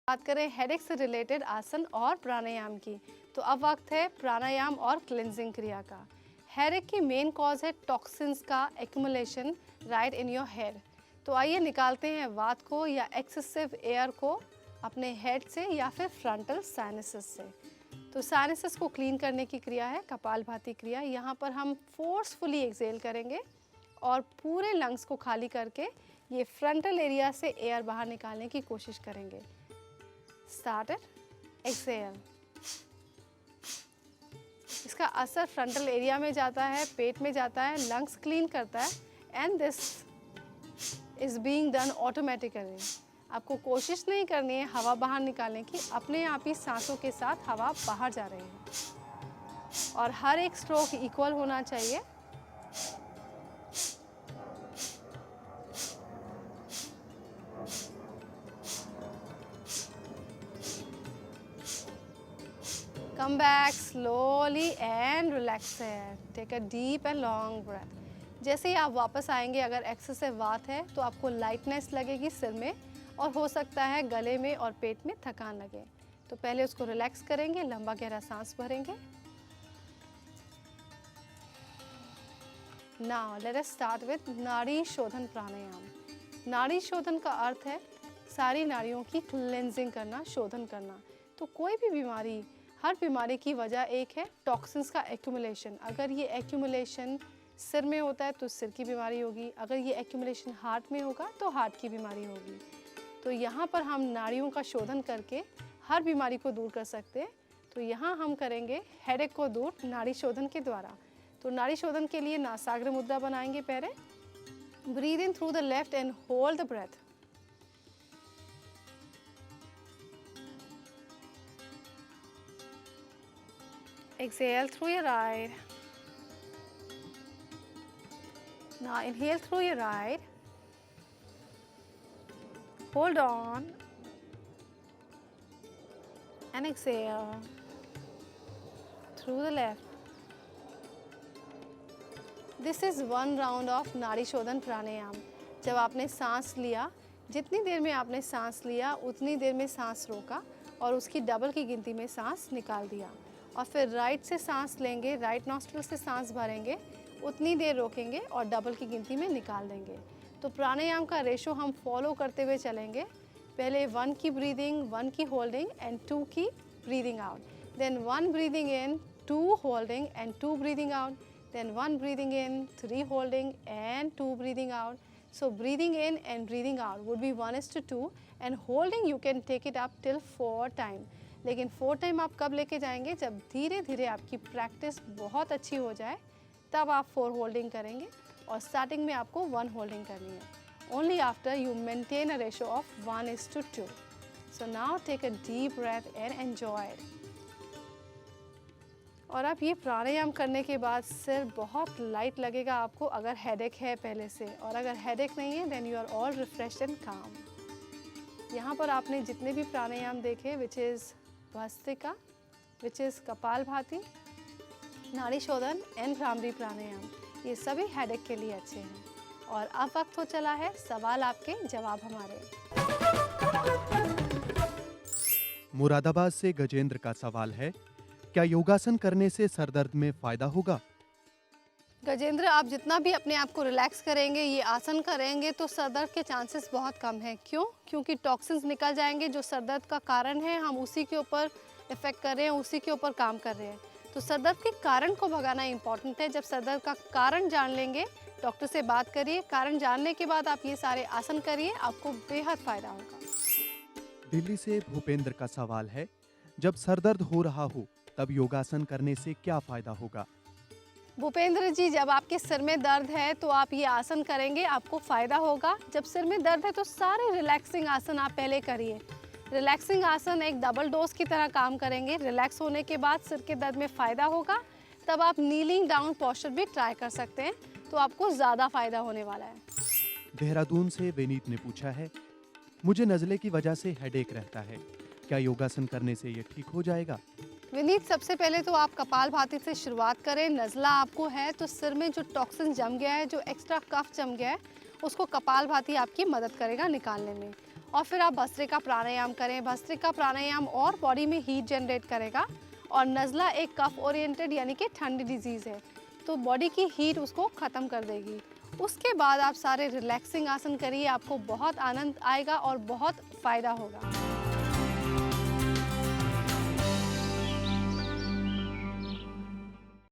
बात करें हेडेक से रिलेटेड आसन और प्राणायाम की, तो अब वक्त है प्राणायाम और क्लिनजिंग क्रिया का। हेडेक की मेन कॉज है टॉक्सिन्स का accumulation right in your head. तो आइए निकालते हैं वात को या एक्सेसिव एयर को अपने हेड से या फिर फ्रंटल साइनसेस से। तो साइनसेस को क्लीन करने की क्रिया है कपालभाति क्रिया। यहाँ पर हम फोर्सफुली एक्सेल करेंगे और पूरे लंग्स को खाली करके ये फ्रंटल एरिया से एयर बाहर निकालने की कोशिश करेंगे। Started, exhale। इसका असर फ्रंटल एरिया में जाता है, पेट में जाता है, लंग्स क्लीन करता है and this is being done automatically. आपको कोशिश नहीं करनी है हवा बाहर निकालने की, अपने आप ही सांसों के साथ हवा बाहर जा रही है और हर एक स्ट्रोक इक्वल होना चाहिए। Come back slowly and relax here. Take a deep and long breath. जैसे ही आप वापस आएंगे, अगर एक्सेसिव वात है तो आपको लाइटनेस लगेगी सिर में और हो सकता है गले में और पेट में थकान लगे। तो पहले उसको रिलैक्स करेंगे, लंबा गहरा सांस भरेंगे। Now let us start with नाड़ी शोधन प्राणायाम। नाड़ी शोधन का अर्थ है सारी नाड़ियों की क्लेंजिंग करना, शोधन करना। तो कोई भी बीमारी, हर बीमारी की वजह एक है टॉक्सिन्स का एक्यूमुलेशन। अगर ये एक्यूमुलेशन सिर में होता है तो सिर की बीमारी होगी, अगर ये एक्यूमुलेशन हार्ट में होगा तो हार्ट की बीमारी होगी। तो यहाँ पर हम नाड़ियों का शोधन करके हर बीमारी को दूर कर सकते हैं। तो यहाँ हम करेंगे हेडेक को दूर नाड़ी शोधन के द्वारा। तो नाड़ी शोधन के लिए नासाग्र मुद्रा बनाएंगे पहले। Breathe in through the left and hold the breath. Exhale through your right. Now inhale through your right. Hold on. And exhale through the left. This is one round of नाड़ी शोधन प्राणायाम। जब आपने सांस लिया, जितनी देर में आपने सांस लिया उतनी देर में सांस रोका और उसकी डबल की गिनती में सांस निकाल दिया। और फिर राइट से सांस लेंगे, राइट नॉस्ट्रल से सांस भरेंगे, उतनी देर रोकेंगे और डबल की गिनती में निकाल देंगे। तो प्राणायाम का रेशो हम फॉलो करते हुए चलेंगे। पहले 1 की ब्रीदिंग, 1 की होल्डिंग एंड 2 की breathing out, then 1 breathing in, 2 holding and 2 breathing out, then 1 breathing in, 3 holding and 2 breathing out. So breathing in and breathing out would be 1:2 and holding you can take it up till 4 time. लेकिन 4 time आप कब लेके जाएंगे? जब धीरे धीरे आपकी practice बहुत अच्छी हो जाए तब आप 4 होल्डिंग करेंगे और स्टार्टिंग में आपको 1 होल्डिंग करनी है। Only after you maintain a ratio of 1:2. So now take a deep breath and enjoy it. और अब ये प्राणायाम करने के बाद सिर बहुत लाइट लगेगा आपको अगर हेडेक है पहले से, और अगर हेडेक नहीं है then you are all refreshed and calm. यहाँ पर आपने जितने भी प्राणायाम देखे, which is Bhastrika, which is Kapalbhati, Nadi Shodhan and bhramari प्राणायाम, ये सभी हेडेक के लिए अच्छे हैं। और अब वक्त हो चला है सवाल आपके जवाब हमारे। मुरादाबाद से गजेंद्र का सवाल है, क्या योगासन करने से सर दर्द में फायदा होगा? गजेंद्र, आप जितना भी अपने आप को रिलैक्स करेंगे, ये आसन करेंगे तो सर दर्द के चांसेस बहुत कम हैं। क्यों? क्योंकि टॉक्सिन्स निकल जाएंगे, जो सर दर्द का कारण है हम उसी के ऊपर इफेक्ट कर रहे हैं, उसी के ऊपर काम कर रहे हैं। तो सर दर्द के कारण को भगाना इम्पॉर्टेंट है। जब सर दर्द का कारण जान लेंगे, डॉक्टर से बात करिए, कारण जानने के बाद आप ये सारे आसन करिए, आपको बेहद फायदा होगा। दिल्ली से भूपेंद्र का सवाल है, जब सर दर्द हो रहा हो तब योगासन करने से क्या फायदा होगा? भूपेंद्र जी, जब आपके सिर में दर्द है तो आप ये आसन करेंगे, आपको फ़ायदा होगा। जब सिर में दर्द है तो सारे रिलैक्सिंग आसन आप पहले करिए। रिलैक्सिंग आसन एक डबल डोज की तरह काम करेंगे। रिलैक्स होने के बाद सिर के दर्द में फ़ायदा होगा, तब आप नीलिंग डाउन पोस्चर भी ट्राई कर सकते हैं, तो आपको ज़्यादा फ़ायदा होने वाला है। देहरादून से विनीत ने पूछा है, मुझे नज़ले की वजह से हेडेक रहता है, क्या योगासन करने से ये ठीक हो जाएगा? विनीत, सबसे पहले तो आप कपालभाति से शुरुआत करें। नज़ला आपको है तो सिर में जो टॉक्सिन जम गया है, जो एक्स्ट्रा कफ जम गया है, उसको कपालभाति आपकी मदद करेगा निकालने में। और फिर आप भस्त्रिका प्राणायाम करें। भस्त्रिका प्राणायाम और बॉडी में हीट जनरेट करेगा, और नज़ला एक कफ ओरिएंटेड यानी कि ठंडी डिजीज़ है, तो बॉडी की हीट उसको ख़त्म कर देगी। उसके बाद आप सारे रिलैक्सिंग आसन करिए, आपको बहुत आनंद आएगा और बहुत फ़ायदा होगा।